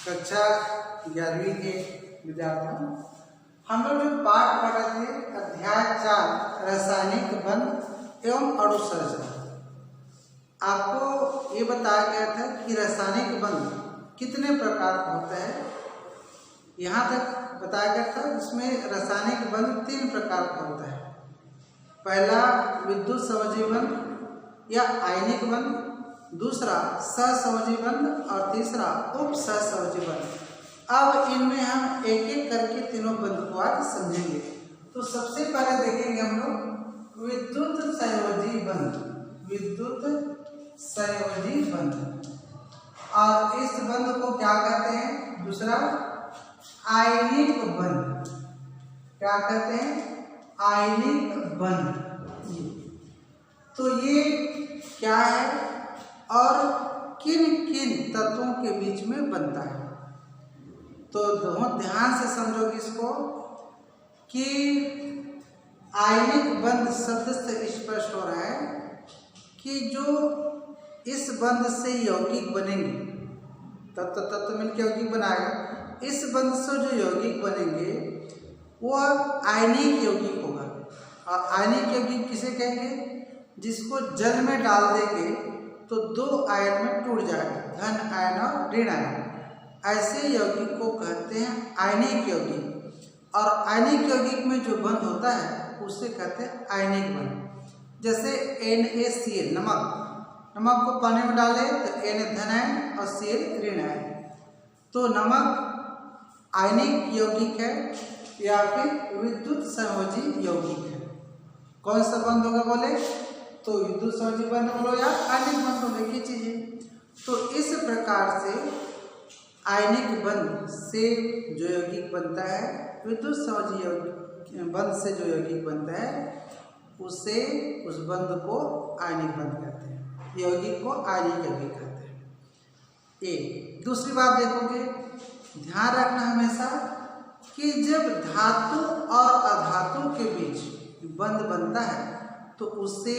कक्षा 11वीं के विद्यार्थियों, हम लोग जो पाठ पढ़ रहे थे अध्याय 4 रासायनिक बंध एवं अणु संरचना। आपको ये बताया गया था कि रासायनिक बंध कितने प्रकार का होता है। यहाँ तक बताया गया था इसमें रासायनिक बंध 3 प्रकार का होता है। पहला विद्युत संयोजी बंध या आयनिक बंध, दूसरा सहसंयोजी बंध और तीसरा उप सहसंयोजी बंध। अब इनमें हम एक एक करके तीनों बंध को आज समझेंगे। तो सबसे पहले देखेंगे हम लोग विद्युत संयोजी बंध। विद्युत संयोजी बंध, और इस बंध को क्या कहते हैं? दूसरा आयनिक बंध। क्या कहते हैं? आयनिक बंध। तो ये क्या है और किन किन तत्वों के बीच में बनता है? तो बहुत ध्यान से समझोगे इसको कि आयनिक बंध शब्द से स्पष्ट हो रहा है कि जो इस बंध से यौगिक बनेंगे, तत्व मिलकर यौगिक बनाएगा। इस बंध से जो यौगिक बनेंगे वह आयनिक यौगिक होगा। और आयनिक यौगिक किसे कहेंगे? जिसको जल में डाल देंगे तो 2 आयन में टूट जाएगा, धन आयन और ऋण आयन। ऐसे यौगिक को कहते हैं आयनिक यौगिक। और आयनिक यौगिक में जो बंध होता है उसे कहते हैं आयनिक बंध। जैसे NaCl, नमक को पानी में डाले तो Na धन आयन और Cl ऋण आयन। तो नमक आयनिक यौगिक है या फिर विद्युत संयोजी यौगिक है। कौन सा बंध होगा बोले? तो विद्युत संयोजी बंध बोलो या आयनिक बंध बोलो, एक ही चीज है। तो इस प्रकार से आयनिक बंध से जो यौगिक बनता है, विद्युत संयोजी यौगिक बंध से जो यौगिक बनता है उसे उस बंध को आयनिक बंध कहते हैं, यौगिक को आयनिक यौगिक कहते हैं। एक दूसरी बात देखोगे, ध्यान रखना हमेशा कि जब धातु और अधातु के बीच बंध बनता है तो उससे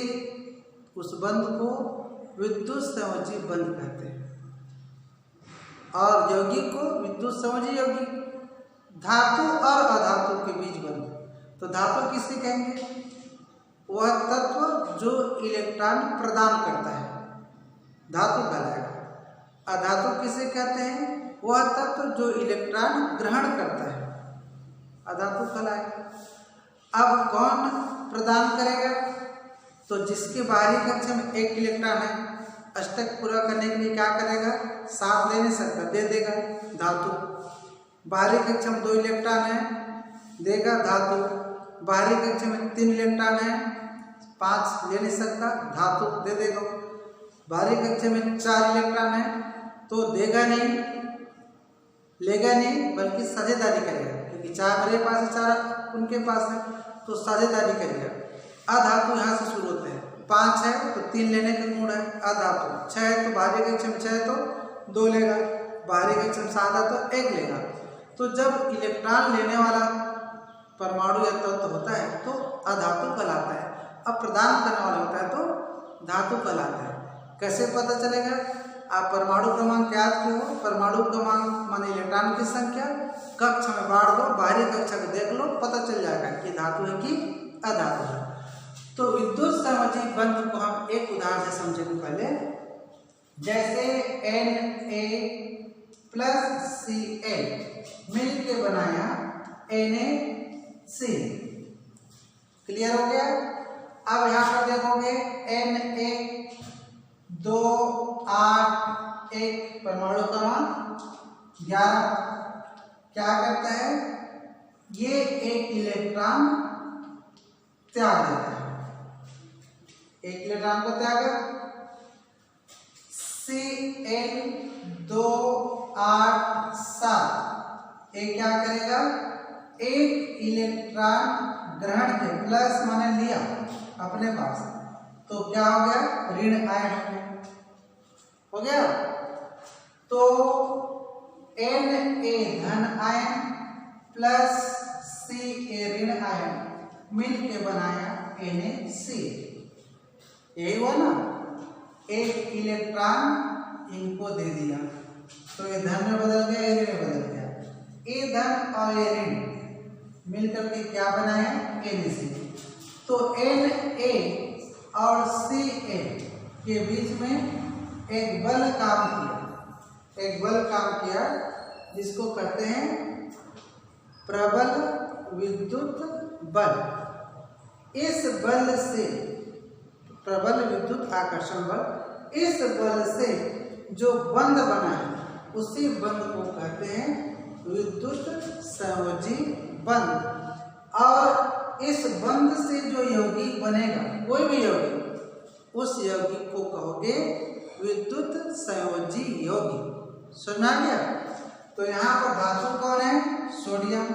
उस बंध को विद्युत संयोजी बंध कहते हैं, और यौगिक को विद्युत संयोजी यौगिक। धातु और अधातु के बीच बंध, तो धातु किसे कहेंगे? वह तत्व जो इलेक्ट्रॉन प्रदान करता है, धातु कहलाएगा। अधातु किसे कहते हैं? वह तत्व जो इलेक्ट्रॉन ग्रहण करता है, अधातु कहलाएगा। अब कौन प्रदान करेगा? तो जिसके बाहरी कक्षा में 1 इलेक्ट्रॉन है, अष्टक पूरा करने के लिए क्या करेगा? 7 ले नहीं सकता, दे देगा, धातु। बाहरी कक्षा में 2 इलेक्ट्रॉन है, देगा, धातु। बाहरी कक्षा में 3 इलेक्ट्रॉन है, 5 ले नहीं सकता, धातु, दे देगा। बाहरी कक्षा में 4 इलेक्ट्रॉन है तो देगा नहीं, लेगा नहीं, बल्कि साझेदारी करेगा, क्योंकि 4 मेरे पास है, 4 उनके पास है, तो साझेदारी करेगा। अधातु यहाँ से शुरू होते हैं। 5 है तो 3 लेने का गुण है, अधातु। 6 है तो बाहरी कक्षा में 6 तो 2 लेगा, बाहरी कक्षा में 7 है तो 1 लेगा। तो जब इलेक्ट्रॉन लेने वाला परमाणु या तत्व होता है तो अधातु कहलाता है, अब प्रदान करने वाला होता है तो धातु कहलाता है। कैसे पता चलेगा? आप परमाणु क्रमांक याद किए हो, परमाणु क्रमांक माने इलेक्ट्रॉन की संख्या, कक्षा में बांट दो, बाहरी कक्षा को देख लो, पता चल जाएगा कि धातु है कि अधातु है। तो विद्युत संयोजी बंध को हम एक उदाहरण से समझेंगे पहले। जैसे Na+Cl मिल के बनाया NaC। क्लियर हो गया? अब यहाँ पर देखोगे Na2 8 1 परमाणु क्रमांक 11 क्या करता है? ये 1 इलेक्ट्रॉन त्याग देता है, 1 इलेक्ट्रॉन को त्याग। Cl2 8 7 ये क्या करेगा? 1 इलेक्ट्रॉन ग्रहण के, प्लस माने लिया अपने पास, तो क्या हो गया? ऋण आयन हो गया। तो Na धन आयन प्लस Ca ऋण आयन मिल के बनाया NaC। यही हुआ ना? 1 इलेक्ट्रॉन इनको दे दिया तो ये धन में बदल गया, ये और ये ऋण मिलकर के क्या बनाए NaCl। तो Na और Ca के बीच में एक बल काम किया जिसको कहते हैं प्रबल विद्युत बल। इस बल से प्रबल विद्युत आकर्षण बल, इस बल से जो बंध बना है उसी बंध को कहते हैं विद्युत संयोजी बंध। और इस बंध से जो यौगिक बनेगा, कोई भी यौगिक, उस यौगिक को कहोगे विद्युत संयोजी यौगिक। समझ में आ गया? तो यहाँ पर धातु कौन है? सोडियम,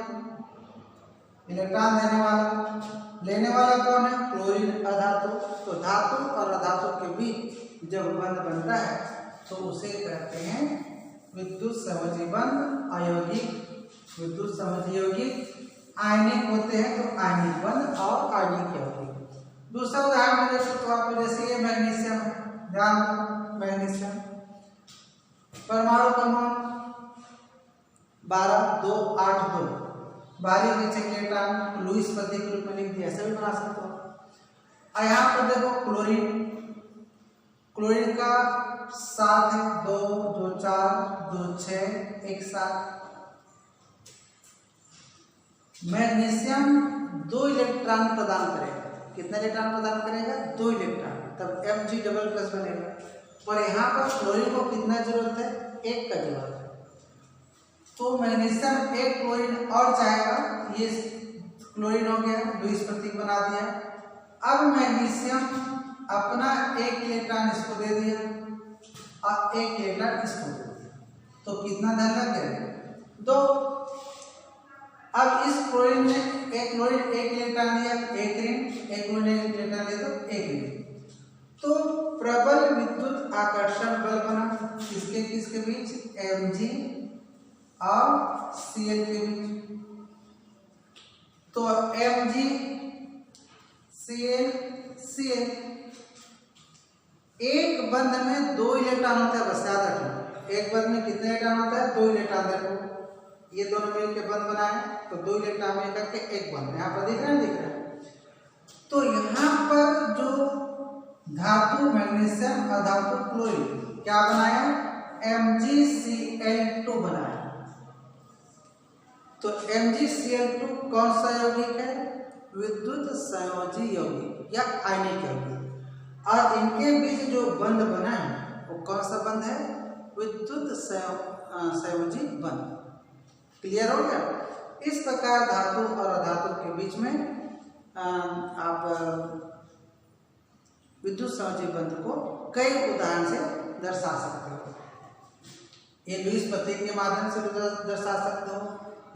इलेक्ट्रॉन देने वाला। लेने वाला कौन है? क्लोरीन अधातु। तो धातु और अधातु के बीच जब बंध बनता है तो उसे कहते हैं विद्युत संयोजी बंध। अयौगिक विद्युत संयोजी यौगिक आयनिक होते हैं तो आयनिक बंध और आयनिक यौगिक। दूसरा उदाहरण में देखो तो आपको जैसे ये मैग्नीशियम, ध्यान दो, मैग्नीशियम परमाणु क्रमांक 12 2 8 2 बारीक इलेक्ट्रॉन लुईस प्रतीक के रूप में लिख दिया, ऐसा भी बना सकते हो। और यहाँ पर देखो क्लोरीन, क्लोरीन का 7 है, 2 2 4 2 6 1 7। मैग्नीशियम 2 इलेक्ट्रॉन प्रदान करेगा। कितना इलेक्ट्रॉन प्रदान करेगा? 2 इलेक्ट्रॉन, तब Mg डबल प्लस बनेगा। और यहाँ पर क्लोरीन को कितना जरूरत है? 1 का जरूरत है। तो मैग्नीशियम 1 क्लोरीन और चाहेगा, ये क्लोरीन हो गया, लुईस प्रतीक बना दिया। अब मैग्नीशियम अपना 1 इलेक्ट्रॉन इसको दे दिया और 1 इलेक्ट्रॉन इसको दे दिया, तो कितना धन लग गया? 2। अब इस क्लोरीन ने 1 क्लोरीन 1 इलेक्ट्रॉन दिया, 1 ऋण, 1 क्लोरीन 1 इलेक्ट्रॉन दिया तो 1 ऋण। तो प्रबल विद्युत आकर्षण बल बना किसके बीच? Mg और Cl के बीच। तो Mg Cl एक बंध में 2 इलेक्ट्रॉन होता है, बस याद रखना। एक बंध में कितने इलेक्ट्रॉन होता है? 2 इलेक्ट्रॉन। देखो ये दोनों मिलकर बंध बनाए तो 2 इलेक्ट्रॉन मिल करके एक बंध, यहाँ पर दिख रहा है। तो यहाँ पर जो धातु मैग्नीशियम अधातु क्लोरीन क्या बनाया? MgCl2 बनाया। तो MgCl2 कौन सा यौगिक है? विद्युत संयोजी यौगिक या आयनिक यौगिक। और इनके बीच जो बंध बना है वो कौन सा बंध है? विद्युत संयोजी बंध। क्लियर हो गया? इस प्रकार धातु और अधातु के बीच में आप विद्युत संयोजी बंध को कई उदाहरण से दर्शा सकते हो। ये लुईस प्रतीक के माध्यम से भी दर्शा सकते हो,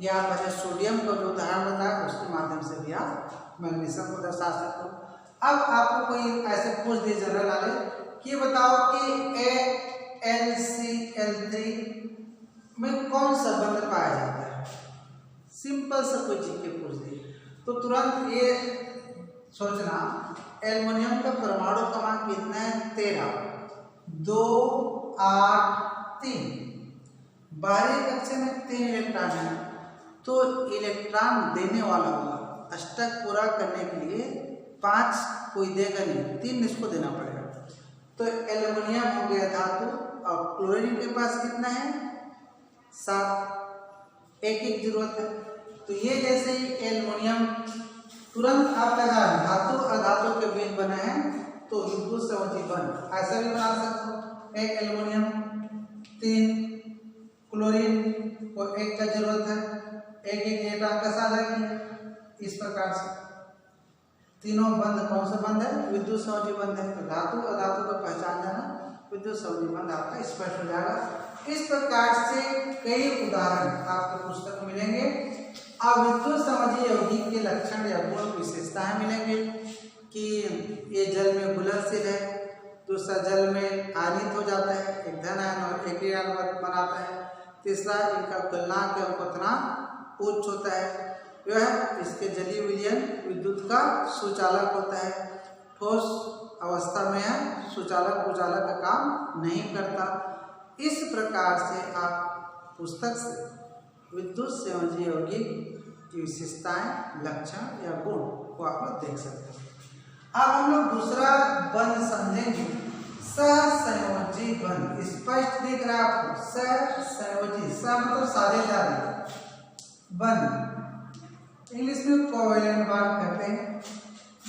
या पहले सोडियम का जो उदाहरण बताया उसके माध्यम से भी आप मैग्नीशियम को दर्शा सकते हो। अब आपको कोई ऐसे पूछ दिए जनरल नॉलेज कि बताओ कि AlCl3 में कौन सा बंध पाया जाता है? सिंपल सा कोई चीज के पूछ दिए तो तुरंत ये सोचना, एल्युमिनियम का परमाणु क्रमांक कितना है? 13 2 8 3। बाहरी कक्षा में 3 इलेक्ट्रॉन है, तो इलेक्ट्रॉन देने वाला होगा। अष्टक पूरा करने के लिए 5 कोई देगा नहीं, 3 इसको देना पड़ेगा। तो एल्युमिनियम हो गया धातु, और क्लोरीन के पास कितना है? 7, 1 जरूरत है। तो ये जैसे ही एल्युमिनियम तुरंत आप लगा धातु अधातु के बीच बना है तो विद्युत संयोजी बंध ऐसा भी बना सकते हो। 1 एल्युमिनियम 3 क्लोरीन को 1 का जरूरत है, 1 इलेक्ट्रॉन का साझा किया। इस प्रकार से तीनों बंध कौन सा बंध है? विद्युत संयोजी बंध है। तो धातु अधातु का पहचान जाना, विद्युत संयोजी बंध आपका स्पष्ट हो जाएगा। इस प्रकार से कई उदाहरण आपको पुस्तक मिलेंगे। अब विद्युत संयोजी यौगिक के लक्षण या गुण विशेषताएं मिलेंगे कि ये जल में घुलनशील है, दूसरा जल में आयनित हो जाता है, एक धन आयन और एक ऋण आयन बनाता है, तीसरा इनका गलनांक या अपवर्तनांक उच्च होता है, यह इसके जलीय विलयन विद्युत का सुचालक होता है, ठोस अवस्था में यह सुचालक कुचालक का काम नहीं करता। इस प्रकार से आप पुस्तक से विद्युत संयोजी यौगिक की विशेषताएं, लक्षण या गुण को आप लोग देख सकते हैं। अब हम लोग दूसरा बंध समझेंगे, सहसंयोजी बंध। स्पष्ट दिख रहा है आपको, सहसंयोजी, सह मतलब साझेदारी, बंध इंग्लिश में कोवेलेंट बॉन्ड कहते हैं।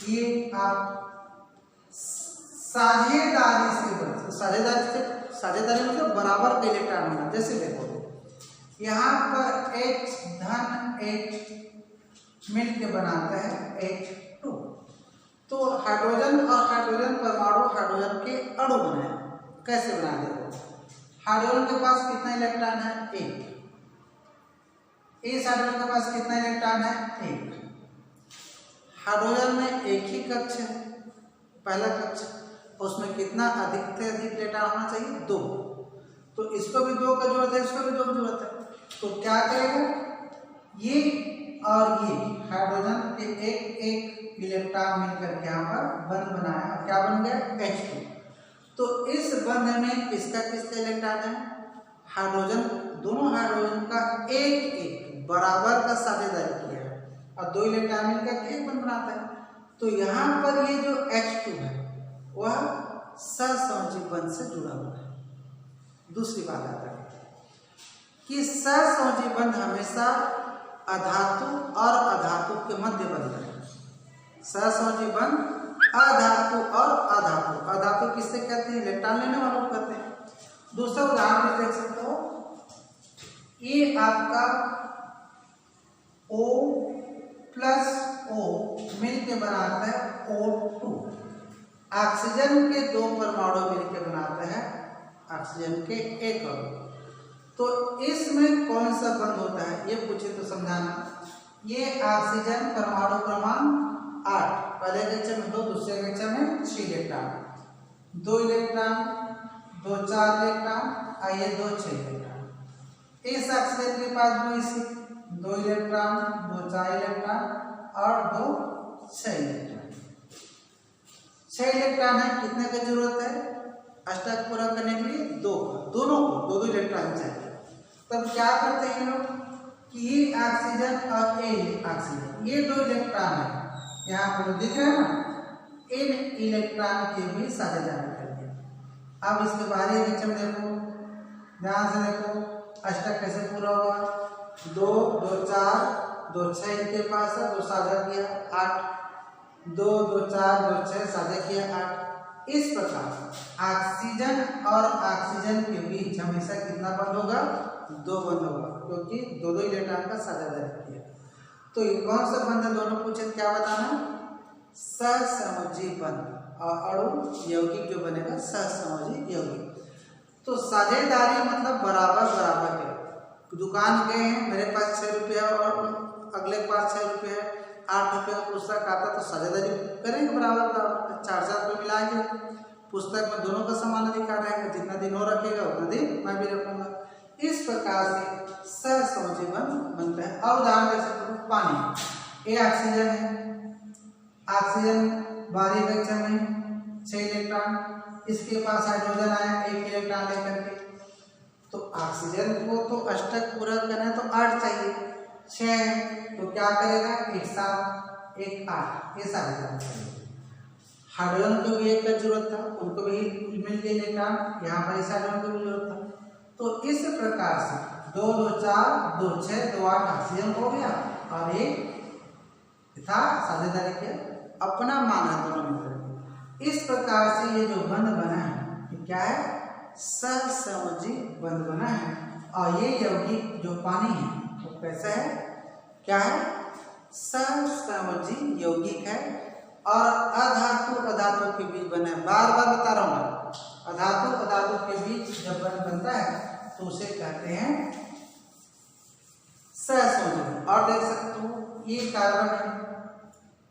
ये आप साझेदारी से बंध, साझेदारी मतलब बराबर का इलेक्ट्रॉन होना। जैसे देखो यहाँ पर H धन H मिलकर बनाता है H2, तो हाइड्रोजन और हाइड्रोजन परमाणु हाइड्रोजन के अणु बनाए। कैसे बना देखो, हाइड्रोजन के पास कितना इलेक्ट्रॉन है? 1। इस हाइड्रोजन के पास कितना इलेक्ट्रॉन है? 1। हाइड्रोजन में एक ही कक्ष है, पहला कक्ष, उसमें कितना अधिक से अधिक इलेक्ट्रॉन होना चाहिए? 2। तो इसको भी 2 का जरूरत है, इसको भी 2 की जरूरत है। तो क्या करेगा, ये और ये हाइड्रोजन के एक एक इलेक्ट्रॉन मिलकर के यहाँ पर बंध बनाया, क्या बन गया? H2। तो इस बंध में किसका किसका इलेक्ट्रॉन है? हाइड्रोजन, दोनों हाइड्रोजन का एक एक बराबर का साझेदारी किया है और 2 इलेक्ट्रॉन मिलकर एक बंध बनाता है। तो यहाँ पर ये जो H2 है वह सहसंयोजी बंध से जुड़ा हुआ है। दूसरी बात आता है कि सहसंयोजी बंध हमेशा अधातु और अधातु के मध्य बनता है। सहसंयोजी बंध अधातु और अधातु, अधातु किससे कहते हैं? इलेक्ट्रॉन लेने वालों को कहते हैं। दूसरा उदाहरण देख सकते हो, ये आपका O प्लस O मिलके बनाता है O2। ऑक्सीजन के 2 परमाणु मिलके बनाते हैं ऑक्सीजन के 1 अणु। तो इसमें कौन सा बंध होता है ये पूछे तो समझाना। ये ऑक्सीजन परमाणु क्रमांक 8, पहले कक्षा में 2, दूसरे कक्षा में 6 इलेक्ट्रॉन, 2 इलेक्ट्रॉन, 2 4 इलेक्ट्रॉन, आइए 2 6 इलेक्ट्रॉन। इस ऑक्सीजन के पास भी इसी 2 इलेक्ट्रॉन, 2 4 इलेक्ट्रॉन और 2 6 इलेक्ट्रॉन। 6 इलेक्ट्रॉन है, कितने की जरूरत है? अष्टक पूरा करने के लिए 2 का, दोनों को 2 इलेक्ट्रॉन चाहिए। तब क्या करते हैं लोग कि ये ऑक्सीजन और ये ऑक्सीजन, ये 2 इलेक्ट्रॉन है यहाँ पर दिख रहा है ना, इन इलेक्ट्रॉन के भी साझेदारी करेंगे। अब इसके बारे में देखो, ध्यान से देखो अष्टक कैसे पूरा हुआ। 2 2 4 2 6 इनके पास है, 2 साझा किया 8, 2 2 4 2 6 साझा किया 8। इस प्रकार ऑक्सीजन और ऑक्सीजन के बीच हमेशा कितना बंध होगा? 2 बंध होगा, क्योंकि 2 इलेक्ट्रॉन का साझेदारी किया। तो ये कौन सा बंध है दोनों पूछे, क्या बताना? सहसंयोजी बंध। और अणु यौगिक जो बनेगा सहसंयोजी यौगिक। तो साझेदारी मतलब बराबर बराबर के। दुकान गए हैं, मेरे पास 6 रुपये और अगले के पास 6 रुपये है, 8 रुपये का पुस्तक आता तो साझेदारी करेंगे बराबर बराबर, 4-4 रुपये मिलाएंगे। पुस्तक में दोनों का समान अधिकार रहेगा, जितना दिन और रखेगा उतना दिन मैं भी रखूंगा। इस प्रकार से सहसंयोजी बंध बनता है। अब उदाहरण दे सकते हो, पानी, ये ऑक्सीजन है, ऑक्सीजन 12 कक्षा में 6 इलेक्ट्रॉन, इसके पास हाइड्रोजन आया 1 इलेक्ट्रॉन लेकर के। तो ऑक्सीजन को तो अष्टक पूरा करना है तो 8 चाहिए, 6 है तो क्या करेगा? 1 7 1 8, ये सारे चाहिए। हाइड्रोजन को भी 1 का जरूरत था, उनको भी मिल गया इलेक्ट्रॉन, यहाँ पर इस हाइड्रोजन को भी जरूरत था। तो इस प्रकार से 2 2 4 2 6 2 8 ऑक्सीजन हो गया और एक था साझेदारी किया, अपना मान है दोनों मिलकर। इस प्रकार से ये जो बंध बना है ये क्या है? सहसंयोजी बंध बना है। और ये यौगिक जो पानी है वो तो कैसा है? क्या है? सहसंयोजी यौगिक है और अधातु अधातु के बीच बना है। बार बार बता रहा हूँ, अधातु अधातु के बीच जब बंध बनता है तो उसे कहते हैं सहसंयोजी। और देख सकते हो ये कार्बन है,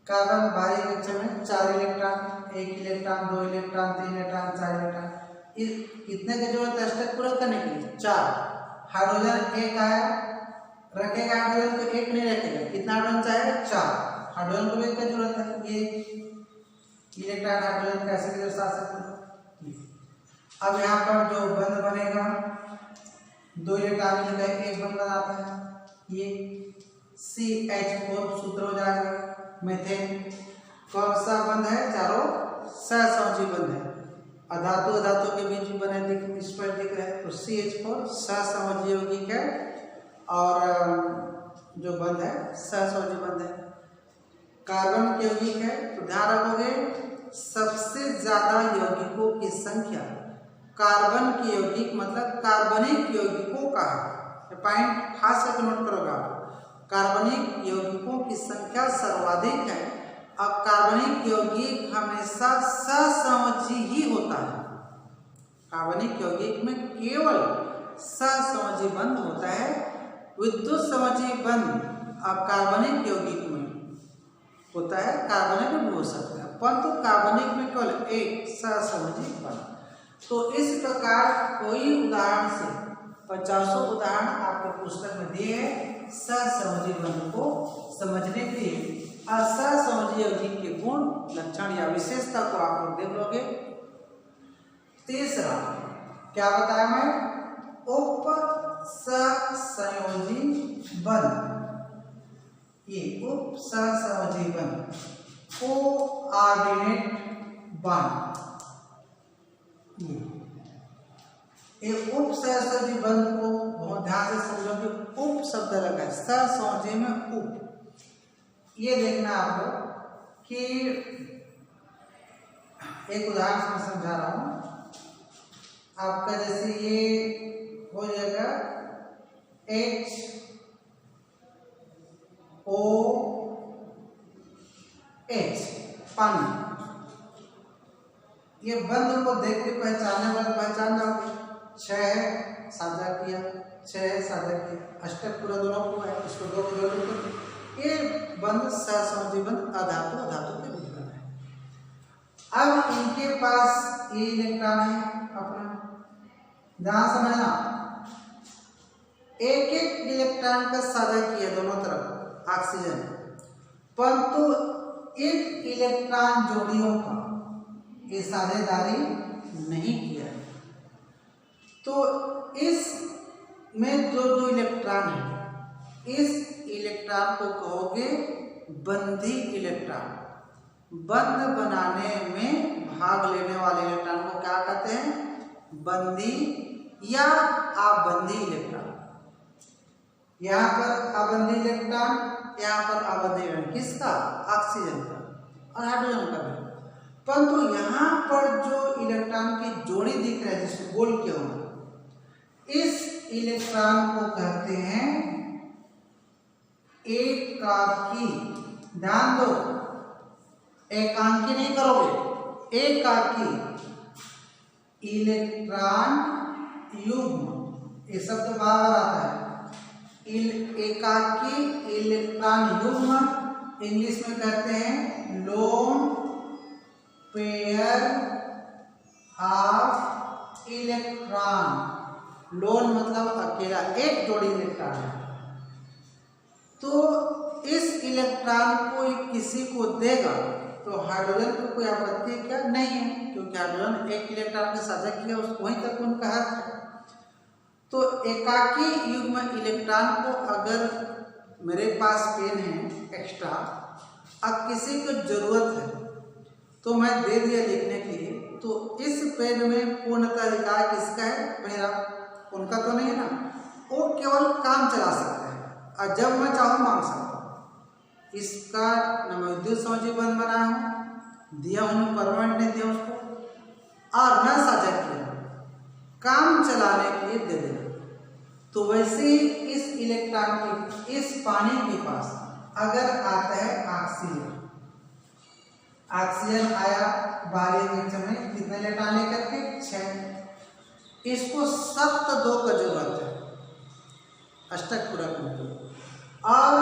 कार्बन 12 कक्षा में 4 electron, 1 electron 2 electron 3 electron 4 electron, कितने की जरूरत है अष्टक पूरा करने के लिए? 4। हाइड्रोजन 1 आया, रखेगा हाइड्रोजन को 1 नहीं रखेगा, कितना हाइड्रोजन चाहेगा? 4। हाइड्रोजन को 1 की जरूरत है। ये इलेक्ट्रॉन हाइड्रोजन कैसे भी दर्शा सकते हो। अब यहाँ पर जो बंध बनेगा 2 इलेक्ट्रॉन मिलकर 1 बंध बनाता है, ये CH4 सूत्र हो जाएगा मीथेन। कौन सा बंध है? चारों सहसंयोजी बंध है, अधातु अधातु के बीच में बने इस पर दिख रहे हैं। तो CH4 सहसंयोजी यौगिक है और जो बंध है सहसंयोजी बंध है। कार्बन के यौगिक है तो ध्यान रखोगे सबसे ज्यादा यौगिकों की संख्या कार्बन के यौगिक मतलब कार्बनिक यौगिकों का है। पॉइंट खास करके नोट करोगे, कार्बनिक यौगिकों की संख्या सर्वाधिक है और कार्बनिक यौगिक हमेशा सहसंयोजी ही होता है। कार्बनिक यौगिक में केवल सहसंयोजी बंध होता है। विद्युत संयोजी बंध अब कार्बनिक यौगिक में होता है, कार्बनिक में भी हो सकता है, परंतु कार्बनिक में केवल एक सहसंयोजी बंध। तो इस प्रकार कोई उदाहरण से 50 उदाहरण आपको पुस्तक में दिए हैं सहसंयोजी बंध को समझने के लिए। असहसंयोजी यौगिक के गुण लक्षण या विशेषता को आप लोग देख लोगे। तीसरा क्या बताया मैं? उपसहसंयोजी बंध। ये उपसहसंयोजी बंध कोऑर्डिनेट बंध। ये उपसहसंयोजी बंध को बहुत ध्यान से समझो कि उप शब्द लगा है, सहसंयोजी में उप। ये देखना आपको कि एक उदाहरण से मैं समझा रहा हूं आपका। जैसे ये हो जाएगा HOH पानी। ये बंध को देख के पहचानने वाले पहचान जाओगे। 6 साझा किया, 6 साझा किया, अष्टक पूरा दोनों को है, इसको दो को ये बंध सहसंयोजी बंध अधातु अधातु के बीच बना है। अब इनके पास ये इलेक्ट्रॉन है अपना, ध्यान समझना, एक एक इलेक्ट्रॉन का साझा किया दोनों तरफ ऑक्सीजन, परंतु एक इलेक्ट्रॉन जोड़ियों का ये साझेदारी नहीं किया है। तो इस में जो इलेक्ट्रॉन है, इस इलेक्ट्रॉन को कहोगे बंधी इलेक्ट्रॉन। बंध बनाने में भाग लेने वाले इलेक्ट्रॉन को क्या कहते हैं? बंधी या अबंधी इलेक्ट्रॉन। यहाँ पर अबंधी इलेक्ट्रॉन, यहाँ पर अबंधी इलेक्ट्रॉन किसका? ऑक्सीजन का और हाइड्रोजन का भी। परंतु यहाँ पर जो इलेक्ट्रॉन की जोड़ी दिख रहा है जिसको गोल किया हुआ, इस इलेक्ट्रॉन को कहते हैं एकाकी। ध्यान दो, एकांकी नहीं करोगे, एकाकी इलेक्ट्रॉन युग्म, ये शब्द बार आता है। एकाकी इलेक्ट्रॉन युग्म इंग्लिश में कहते हैं lone pair of electron. Loan मतलब अकेला, एक जोड़ी इलेक्ट्रॉन है। तो इस इलेक्ट्रॉन को किसी को देगा तो हाइड्रोजन को कोई आपत्ति क्या नहीं है, क्योंकि हाइड्रोजन एक इलेक्ट्रॉन के साझा किया उसको वहीं तक उनका हक है। तो एकाकी युग्म इलेक्ट्रॉन को अगर मेरे पास पेन है एक्स्ट्रा, अब किसी को जरूरत है तो मैं दे दिया लिखने के लिए, तो इस पेन में पूर्णतः अधिकार किसका है? मेरा, उनका तो नहीं है ना। वो केवल काम चला सकते हैं और जब मैं चाहूँ मांग सकता हूँ। इसका न मैं विद्युत संयोजी बंध बनाया हूँ, दिया हूँ, परमानेंट नहीं दिया उसको, और न साझा किया, काम चलाने के लिए दे देना। तो वैसे ही इस इलेक्ट्रॉन के, इस पानी के पास अगर आता है ऑक्सीजन, ऑक्सीजन आया बाहरी रिएक्शन में, कितने इलेक्ट्रॉन लेकर के? 6। इसको सख्त 2 का जरूरत है अष्टक पूरा करने, और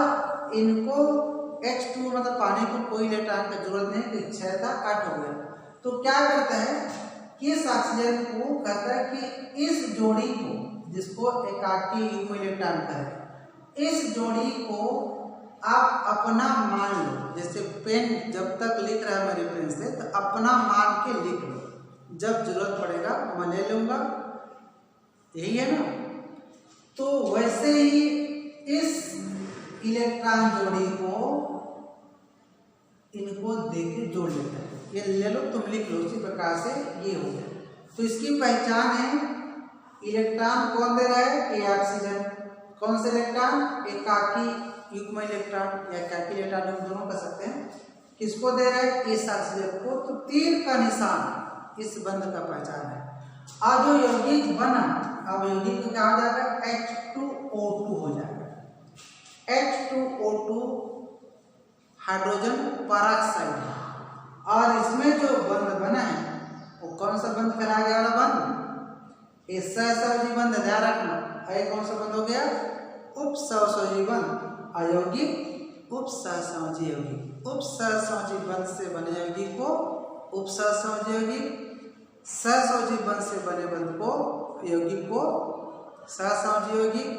इनको H2 मतलब पानी को कोई इलेक्ट्रॉन की जरूरत नहीं, कि 6 था 8 हो गया। तो क्या करता है कि इस ऑक्सीजन को कहता है कि इस जोड़ी को, जिसको एकाकी युग्म इलेक्ट्रॉन कहे, इस जोड़ी को आप अपना मान लो। जैसे पेन जब तक लिख रहा है मेरे पेन से, तो अपना मान के लिख लो, जब जरूरत पड़ेगा मैं ले लूंगा, यही है ना। तो वैसे ही इस इलेक्ट्रॉन जोड़ी को इनको देके जोड़ लेता है। ये ले लो, तुम लिख लो इसी प्रकार से ये हो गया। तो इसकी पहचान है इलेक्ट्रॉन कौन दे रहा है, ये ऑक्सीजन। कौन से इलेक्ट्रॉन, एकाकी युग्म इलेक्ट्रॉन या एकाकी इलेक्ट्रॉन दोनों कर सकते हैं। किसको दे रहा है, इस ऑक्सीजन को। तो तीर का निशान इस बंध का पहचान है। और जो यौगिक बना, अब यौगिक क्या हो जाएगा, H2O2 हो जाएगा। H2O2 हाइड्रोजन परऑक्साइड है। और इसमें जो बंध बना है वो कौन सा बंध कहलाया गया वाला बंध, ये सहसंयोजी बंध, ध्यान रखना। ये कौन सा बंध हो गया, उपसहसंयोजी बंध। अयौगिक उपसहसंयोजी यौगिक। उपसहसंयोजी बंध से बने यौगिक को उपसहसंयोजी यौगिक, सहसंयोजी बंध से बने बंध को यौगिक को सहसंयोजी यौगिक,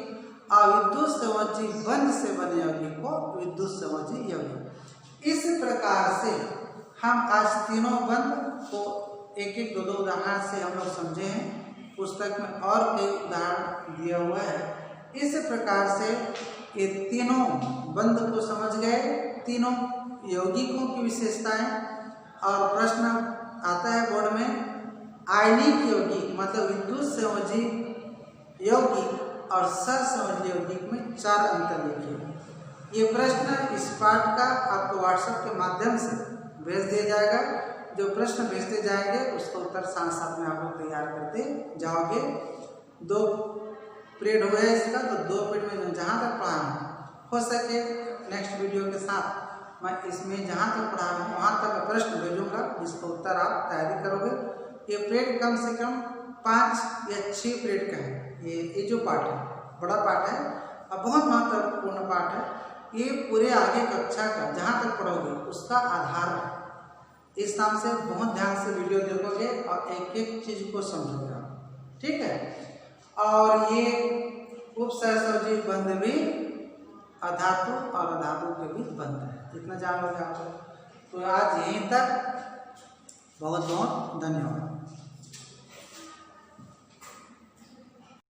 और विद्युत संयोजी बंध से बने यौगिक को विद्युत संयोजी यौगिक। इस प्रकार से हम आज तीनों बंध को एक एक दो उदाहरण से हम लोग समझे हैं। पुस्तक में और कई उदाहरण दिया हुआ है। इस प्रकार से ये तीनों बंध को समझ गए, तीनों यौगिकों की विशेषताएं। और प्रश्न आता है बोर्ड में, आयनिक यौगिक मतलब विद्युत संयोजी यौगिक और सहसंयोजी यौगिक में 4 अंतर लिखिए। ये प्रश्न इस पाठ का आपको व्हाट्सएप के माध्यम से भेज दिया जाएगा। जो प्रश्न भेजते जाएंगे उसका उत्तर साथ साथ में आप लोग तैयार करते जाओगे। 2 पीरियड हो गया इसका, तो 2 पीरियड में जहाँ तक पढ़ा हो सके नेक्स्ट वीडियो के साथ मैं इसमें जहाँ तक पढ़ा हूँ वहाँ तक प्रश्न भेजूंगा, जिसका उत्तर आप तैयारी करोगे। ये पीरियड कम से कम 5 या 6 पीरियड का है। ये जो पाठ है बड़ा पाठ है और बहुत महत्वपूर्ण पाठ है। ये पूरे आगे कक्षा का जहाँ तक पढ़ोगे उसका आधार है। इस नाम से बहुत ध्यान से वीडियो देखोगे और एक एक चीज को समझोगे, ठीक है। और ये उपसहसंयोजी बंध भी अधातु और अधातु के बीच बंध है, इतना जान लोगे आप लोग। तो आज यहीं तक, बहुत बहुत धन्यवाद।